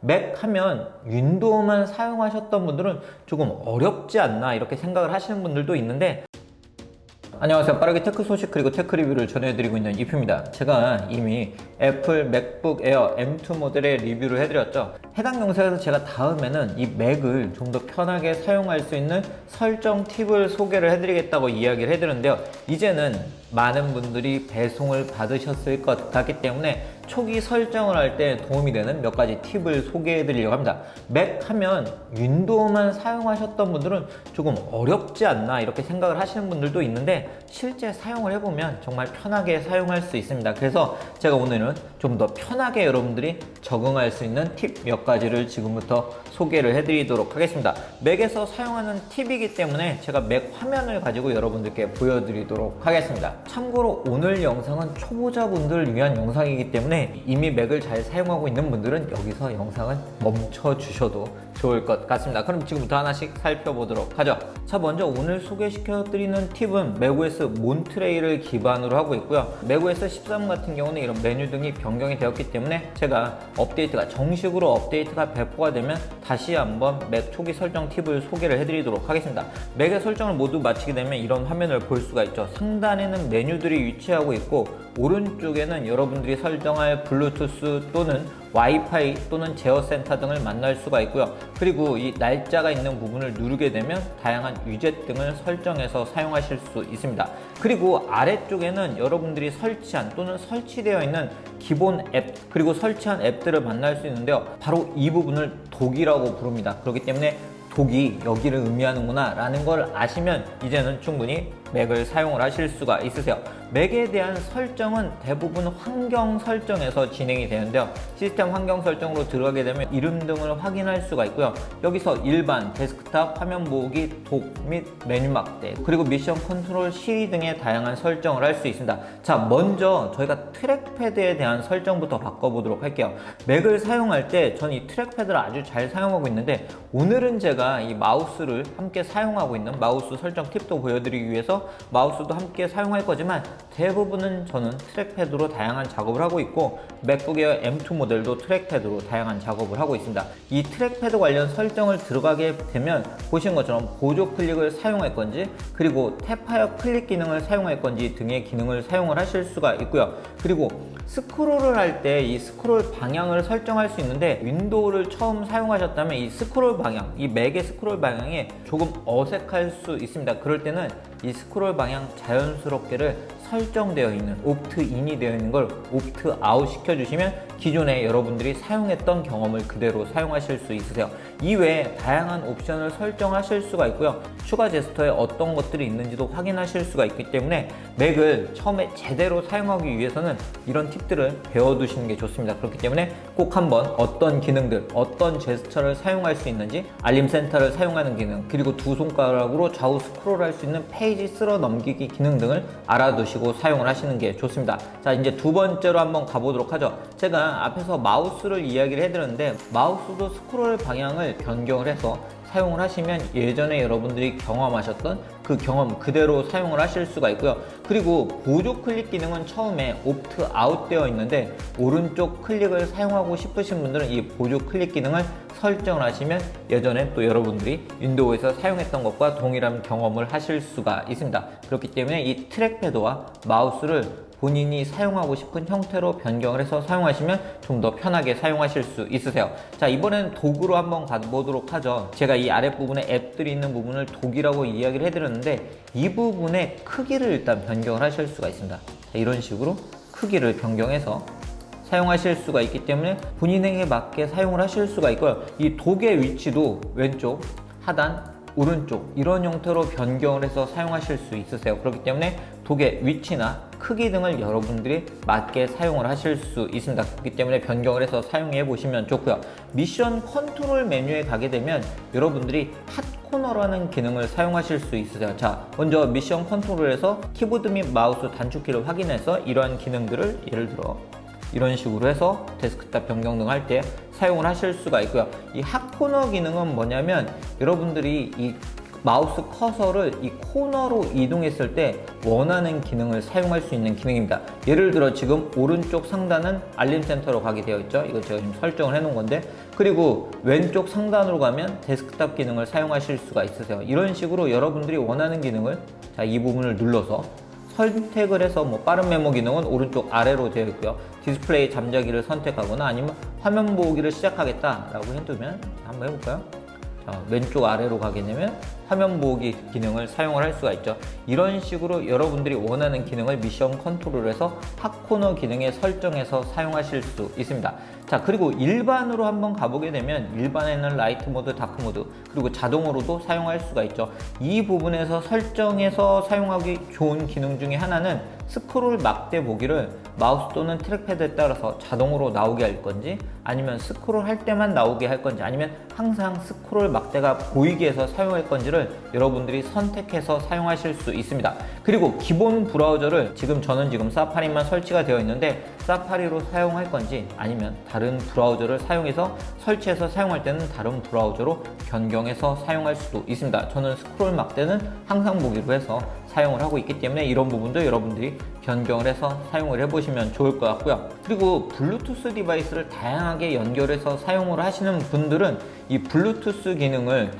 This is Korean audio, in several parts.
맥 하면 윈도우만 사용하셨던 분들은 조금 어렵지 않나 이렇게 생각을 하시는 분들도 있는데, 안녕하세요. 빠르게 테크 소식 그리고 테크 리뷰를 전해드리고 있는 이프입니다. 제가 이미 애플 맥북 에어 M2 모델의 리뷰를 해드렸죠. 해당 영상에서 제가 다음에는 이 맥을 좀 더 편하게 사용할 수 있는 설정 팁을 소개를 해드리겠다고 이야기를 해드렸는데요. 이제는 많은 분들이 배송을 받으셨을 것 같기 때문에 초기 설정을 할 때 도움이 되는 몇 가지 팁을 소개해 드리려고 합니다. 맥 하면 윈도우만 사용하셨던 분들은 조금 어렵지 않나 이렇게 생각을 하시는 분들도 있는데, 실제 사용을 해보면 정말 편하게 사용할 수 있습니다. 그래서 제가 오늘은 좀 더 편하게 여러분들이 적응할 수 있는 팁 몇 가지를 지금부터 소개를 해드리도록 하겠습니다. 맥에서 사용하는 팁이기 때문에 제가 맥 화면을 가지고 여러분들께 보여드리도록 하겠습니다. 참고로 오늘 영상은 초보자분들을 위한 영상이기 때문에 이미 맥을 잘 사용하고 있는 분들은 여기서 영상은 멈춰 주셔도 좋을 것 같습니다. 그럼 지금부터 하나씩 살펴보도록 하죠. 자, 먼저 오늘 소개시켜 드리는 팁은 맥OS 몬트레이를 기반으로 하고 있고요. 맥OS 13 같은 경우는 이런 메뉴 등이 변경이 되었기 때문에 제가 정식으로 업데이트가 배포가 되면 다시 한번 맥 초기 설정 팁을 소개를 해드리도록 하겠습니다. 맥의 설정을 모두 마치게 되면 이런 화면을 볼 수가 있죠. 상단에는 메뉴들이 위치하고 있고, 오른쪽에는 여러분들이 설정할 블루투스 또는 와이파이 또는 제어 센터 등을 만날 수가 있고요. 그리고 이 날짜가 있는 부분을 누르게 되면 다양한 위젯 등을 설정해서 사용하실 수 있습니다. 그리고 아래쪽에는 여러분들이 설치한 또는 설치되어 있는 기본 앱, 그리고 설치한 앱들을 만날 수 있는데요. 바로 이 부분을 독이라고 부릅니다. 그렇기 때문에 독이 여기를 의미하는구나 라는 걸 아시면 이제는 충분히 맥을 사용을 하실 수가 있으세요. 맥에 대한 설정은 대부분 환경 설정에서 진행이 되는데요. 시스템 환경 설정으로 들어가게 되면 이름 등을 확인할 수가 있고요. 여기서 일반, 데스크탑, 화면 보호기, 독 및 메뉴 막대, 그리고 미션 컨트롤 시리 등의 다양한 설정을 할 수 있습니다. 자, 먼저 저희가 트랙패드에 대한 설정부터 바꿔보도록 할게요. 맥을 사용할 때 전 이 트랙패드를 아주 잘 사용하고 있는데, 오늘은 제가 이 마우스를 함께 사용하고 있는 마우스 설정 팁도 보여드리기 위해서 마우스도 함께 사용할 거지만, 대부분은 저는 트랙패드로 다양한 작업을 하고 있고, 맥북 에어 M2 모델도 트랙패드로 다양한 작업을 하고 있습니다. 이 트랙패드 관련 설정을 들어가게 되면 보신 것처럼 보조 클릭을 사용할 건지, 그리고 탭하여 클릭 기능을 사용할 건지 등의 기능을 사용을 하실 수가 있고요. 그리고 스크롤을 할 때 이 스크롤 방향을 설정할 수 있는데, 윈도우를 처음 사용하셨다면 이 스크롤 방향, 이 맥의 스크롤 방향이 조금 어색할 수 있습니다. 그럴 때는 이 스크롤 방향 자연스럽게를 설정되어 있는, 옵트인이 되어 있는 걸 옵트아웃 시켜주시면 기존에 여러분들이 사용했던 경험을 그대로 사용하실 수 있으세요. 이외에 다양한 옵션을 설정하실 수가 있고요. 추가 제스처에 어떤 것들이 있는지도 확인하실 수가 있기 때문에 맥을 처음에 제대로 사용하기 위해서는 이런 팁들을 배워두시는 게 좋습니다. 그렇기 때문에 꼭 한번 어떤 기능들, 어떤 제스처를 사용할 수 있는지, 알림 센터를 사용하는 기능, 그리고 두 손가락으로 좌우 스크롤할 수 있는 페이지 쓸어 넘기기 기능 등을 알아두시고 사용을 하시는 게 좋습니다. 자, 이제 두 번째로 한번 가보도록 하죠. 제가 앞에서 마우스를 이야기를 해드렸는데, 마우스도 스크롤 방향을 변경을 해서 사용을 하시면 예전에 여러분들이 경험하셨던 그 경험 그대로 사용을 하실 수가 있고요. 그리고 보조 클릭 기능은 처음에 옵트 아웃 되어 있는데, 오른쪽 클릭을 사용하고 싶으신 분들은 이 보조 클릭 기능을 설정을 하시면 예전에 또 여러분들이 윈도우에서 사용했던 것과 동일한 경험을 하실 수가 있습니다. 그렇기 때문에 이 트랙패드와 마우스를 본인이 사용하고 싶은 형태로 변경을 해서 사용하시면 좀 더 편하게 사용하실 수 있으세요. 자, 이번에는 도구로 한번 가보도록 하죠. 제가 이 아랫부분에 앱들이 있는 부분을 독이라고 이야기를 해드렸는데, 이 부분의 크기를 일단 변경을 하실 수가 있습니다. 자, 이런 식으로 크기를 변경해서 사용하실 수가 있기 때문에 본인에게 맞게 사용을 하실 수가 있고요. 이 독의 위치도 왼쪽, 하단, 오른쪽 이런 형태로 변경을 해서 사용하실 수 있으세요. 그렇기 때문에 독의 위치나 크기 등을 여러분들이 맞게 사용을 하실 수 있습니다. 그렇기 때문에 변경을 해서 사용해 보시면 좋고요. 미션 컨트롤 메뉴에 가게 되면 여러분들이 핫코너라는 기능을 사용하실 수 있으세요. 자, 먼저 미션 컨트롤에서 키보드 및 마우스 단축키를 확인해서 이러한 기능들을 예를 들어 이런 식으로 해서 데스크탑 변경 등 할 때 사용을 하실 수가 있고요. 이 핫코너 기능은 뭐냐면, 여러분들이 이 마우스 커서를 이 코너로 이동했을 때 원하는 기능을 사용할 수 있는 기능입니다. 예를 들어 지금 오른쪽 상단은 알림 센터로 가게 되어 있죠. 이거 제가 지금 설정을 해 놓은 건데, 그리고 왼쪽 상단으로 가면 데스크탑 기능을 사용하실 수가 있으세요. 이런 식으로 여러분들이 원하는 기능을, 자, 이 부분을 눌러서 선택을 해서, 뭐 빠른 메모 기능은 오른쪽 아래로 되어 있고요. 디스플레이 잠자기를 선택하거나 아니면 화면 보기를 시작하겠다라고 해두면, 한번 해볼까요? 자, 왼쪽 아래로 가게 되면 화면 보기 기능을 사용을 할 수가 있죠. 이런 식으로 여러분들이 원하는 기능을 미션 컨트롤에서 팝코너 기능에 설정해서 사용하실 수 있습니다. 자, 그리고 일반으로 한번 가보게 되면 일반에는 라이트 모드, 다크 모드, 그리고 자동으로도 사용할 수가 있죠. 이 부분에서 설정해서 사용하기 좋은 기능 중에 하나는 스크롤 막대 보기를 마우스 또는 트랙패드에 따라서 자동으로 나오게 할 건지, 아니면 스크롤 할 때만 나오게 할 건지, 아니면 항상 스크롤 막대가 보이게 해서 사용할 건지를 여러분들이 선택해서 사용하실 수 있습니다. 그리고 기본 브라우저를 저는 지금 사파리만 설치가 되어 있는데, 사파리로 사용할 건지 아니면 다른 브라우저를 사용해서 설치해서 사용할 때는 다른 브라우저로 변경해서 사용할 수도 있습니다. 저는 스크롤 막대는 항상 보기로 해서 사용을 하고 있기 때문에 이런 부분도 여러분들이 변경을 해서 사용을 해보시면 좋을 것 같고요. 그리고 블루투스 디바이스를 다양하게 연결해서 사용을 하시는 분들은 이 블루투스 기능을,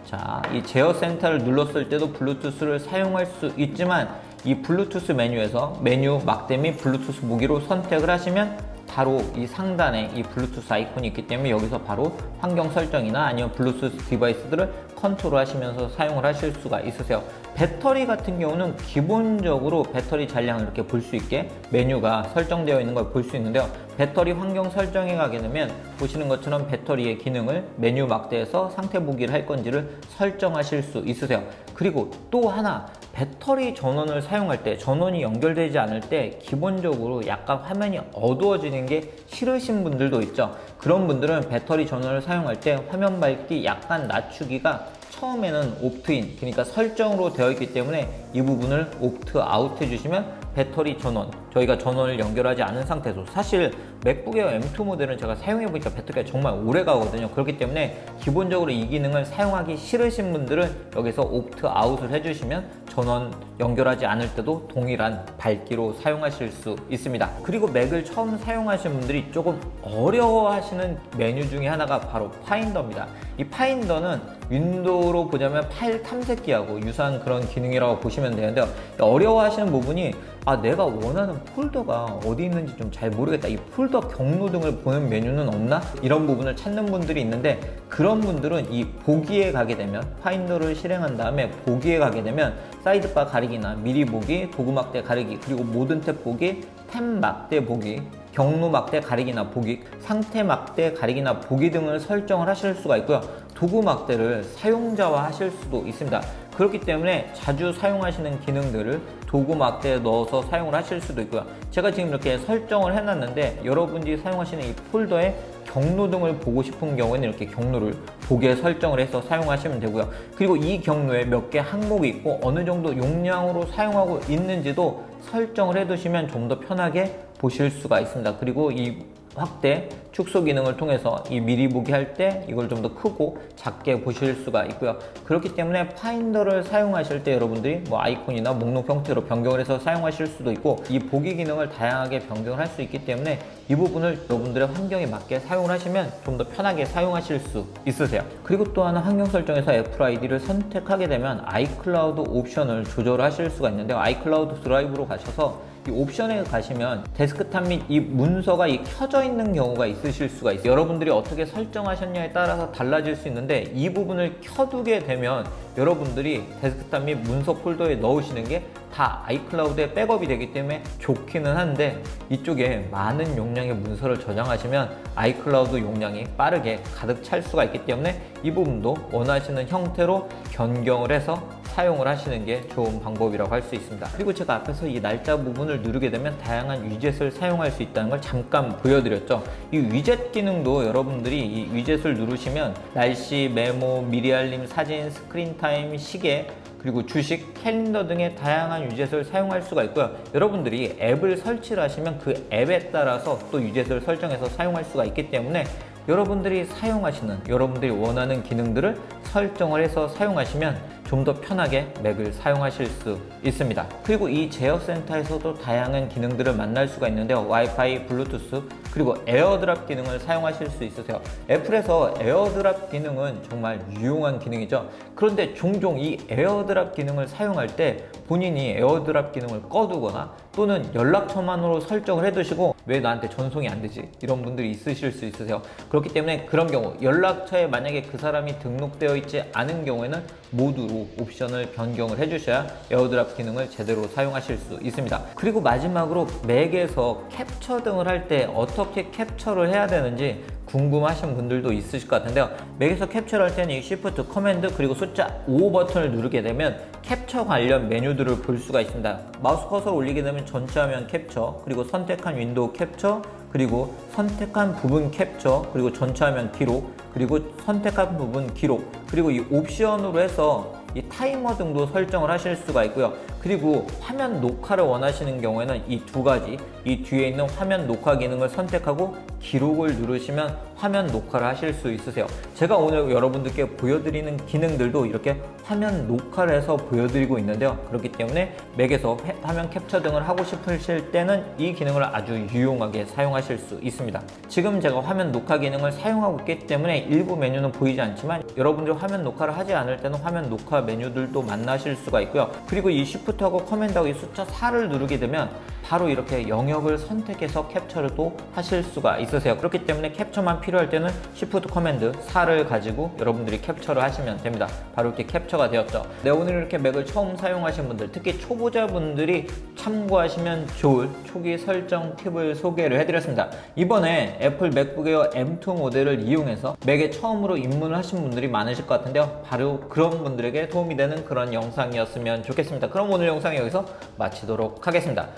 자, 이 제어 센터를 눌렀을 때도 블루투스를 사용할 수 있지만, 이 블루투스 메뉴에서 메뉴 막대 및 블루투스 무기로 선택을 하시면 바로 이 상단에 이 블루투스 아이콘이 있기 때문에 여기서 바로 환경 설정이나 아니면 블루투스 디바이스들을 컨트롤 하시면서 사용을 하실 수가 있으세요. 배터리 같은 경우는 기본적으로 배터리 잔량을 이렇게 볼 수 있게 메뉴가 설정되어 있는 걸 볼 수 있는데요. 배터리 환경 설정에 가게 되면 보시는 것처럼 배터리의 기능을 메뉴 막대에서 상태 보기를 할 건지를 설정하실 수 있으세요. 그리고 또 하나, 배터리 전원을 사용할 때, 전원이 연결되지 않을 때 기본적으로 약간 화면이 어두워지는 게 싫으신 분들도 있죠. 그런 분들은 배터리 전원을 사용할 때 화면 밝기 약간 낮추기가 처음에는 옵트인, 그러니까 설정으로 되어 있기 때문에 이 부분을 옵트 아웃 해주시면 배터리 전원, 저희가 전원을 연결하지 않은 상태에서, 사실 맥북 에어 M2 모델은 제가 사용해보니까 배터리가 정말 오래 가거든요. 그렇기 때문에 기본적으로 이 기능을 사용하기 싫으신 분들은 여기서 옵트 아웃을 해주시면 전원 연결하지 않을 때도 동일한 밝기로 사용하실 수 있습니다. 그리고 맥을 처음 사용하시는 분들이 조금 어려워하시는 메뉴 중에 하나가 바로 파인더입니다. 이 파인더는 윈도우로 보자면 파일 탐색기하고 유사한 그런 기능이라고 보시면 되는데요. 어려워하시는 부분이, 내가 원하는 폴더가 어디 있는지 좀 잘 모르겠다, 이 폴더 경로 등을 보는 메뉴는 없나? 이런 부분을 찾는 분들이 있는데, 그런 분들은 이 보기에 가게 되면, 파인더를 실행한 다음에 보기에 가게 되면 사이드바 가리기나 미리 보기, 도구 막대 가리기, 그리고 모든 탭 보기, 탭 막대 보기, 경로 막대 가리기나 보기, 상태 막대 가리기나 보기 등을 설정을 하실 수가 있고요. 도구 막대를 사용자화 하실 수도 있습니다. 그렇기 때문에 자주 사용하시는 기능들을 도구 막대에 넣어서 사용을 하실 수도 있고요. 제가 지금 이렇게 설정을 해놨는데, 여러분들이 사용하시는 이 폴더에 경로 등을 보고 싶은 경우에는 이렇게 경로를 보게 설정을 해서 사용하시면 되고요. 그리고 이 경로에 몇 개 항목이 있고 어느 정도 용량으로 사용하고 있는지도 설정을 해두시면 좀 더 편하게 보실 수가 있습니다. 그리고 이 확대, 축소 기능을 통해서 이 미리 보기 할 때 이걸 좀 더 크고 작게 보실 수가 있고요. 그렇기 때문에 파인더를 사용하실 때 여러분들이 뭐 아이콘이나 목록 형태로 변경을 해서 사용하실 수도 있고, 이 보기 기능을 다양하게 변경을 할 수 있기 때문에 이 부분을 여러분들의 환경에 맞게 사용을 하시면 좀 더 편하게 사용하실 수 있으세요. 그리고 또 하나, 환경 설정에서 애플 아이디를 선택하게 되면 아이클라우드 옵션을 조절하실 수가 있는데요. 아이클라우드 드라이브로 가셔서 이 옵션에 가시면 데스크탑 및 이 문서가 켜져 있는 경우가 있으실 수가 있어요. 여러분들이 어떻게 설정하셨냐에 따라서 달라질 수 있는데, 이 부분을 켜두게 되면 여러분들이 데스크탑 및 문서 폴더에 넣으시는 게 다 아이클라우드에 백업이 되기 때문에 좋기는 한데, 이쪽에 많은 용량의 문서를 저장하시면 아이클라우드 용량이 빠르게 가득 찰 수가 있기 때문에 이 부분도 원하시는 형태로 변경을 해서 사용을 하시는 게 좋은 방법이라고 할 수 있습니다. 그리고 제가 앞에서 이 날짜 부분을 누르게 되면 다양한 위젯을 사용할 수 있다는 걸 잠깐 보여드렸죠. 이 위젯 기능도 여러분들이 이 위젯을 누르시면 날씨, 메모, 미리 알림, 사진, 스크린 타임, 시계, 그리고 주식, 캘린더 등의 다양한 위젯을 사용할 수가 있고요. 여러분들이 앱을 설치를 하시면 그 앱에 따라서 또 위젯을 설정해서 사용할 수가 있기 때문에 여러분들이 사용하시는, 여러분들이 원하는 기능들을 설정을 해서 사용하시면 좀 더 편하게 맥을 사용하실 수 있습니다. 그리고 이 제어센터에서도 다양한 기능들을 만날 수가 있는데요. 와이파이, 블루투스, 그리고 에어드랍 기능을 사용하실 수 있으세요. 애플에서 에어드랍 기능은 정말 유용한 기능이죠. 그런데 종종 이 에어드랍 기능을 사용할 때 본인이 에어드랍 기능을 꺼두거나 또는 연락처만으로 설정을 해두시고 왜 나한테 전송이 안 되지? 이런 분들이 있으실 수 있으세요. 그렇기 때문에 그런 경우 연락처에 만약에 그 사람이 등록되어 있지 않은 경우에는 모두로 옵션을 변경을 해주셔야 에어드랍 기능을 제대로 사용하실 수 있습니다. 그리고 마지막으로 맥에서 캡처 등을 할 때 어떻게 캡처를 해야 되는지 궁금하신 분들도 있으실 것 같은데요. 맥에서 캡처를 할 때는 이 Shift, 커맨드 그리고 숫자 5 버튼을 누르게 되면 캡처 관련 메뉴들을 볼 수가 있습니다. 마우스 커서를 올리게 되면 전체 화면 캡처, 그리고 선택한 윈도우 캡처, 그리고 선택한 부분 캡처, 그리고 전체 화면 기록, 그리고 선택한 부분 기록, 그리고 이 옵션으로 해서 이 타이머 등도 설정을 하실 수가 있고요. 그리고 화면 녹화를 원하시는 경우에는 이 두 가지, 이 뒤에 있는 화면 녹화 기능을 선택하고 기록을 누르시면 화면 녹화를 하실 수 있으세요. 제가 오늘 여러분들께 보여드리는 기능들도 이렇게 화면 녹화를 해서 보여드리고 있는데요. 그렇기 때문에 맥에서 화면 캡처 등을 하고 싶으실 때는 이 기능을 아주 유용하게 사용하실 수 있습니다. 지금 제가 화면 녹화 기능을 사용하고 있기 때문에 일부 메뉴는 보이지 않지만 여러분들 화면 녹화를 하지 않을 때는 화면 녹화 메뉴들도 만나실 수가 있고요. 그리고 이 Shift하고 커맨드하고 이 숫자 4를 누르게 되면 바로 이렇게 영역을 선택해서 캡처를 또 하실 수가 있으세요. 그렇기 때문에 캡처만 필요할 때는 Shift 커맨드 4를 가지고 여러분들이 캡처를 하시면 됩니다. 바로 이렇게 캡처가 되었죠. 네, 오늘 이렇게 맥을 처음 사용하신 분들, 특히 초보자분들이 참고하시면 좋을 초기 설정 팁을 소개를 해드렸습니다. 이번에 애플 맥북 에어 M2 모델을 이용해서 맥에 처음으로 입문을 하신 분들이 많으실 것 같은데요. 바로 그런 분들에게 도움이 되는 그런 영상이었으면 좋겠습니다. 그럼 오늘 영상 여기서 마치도록 하겠습니다.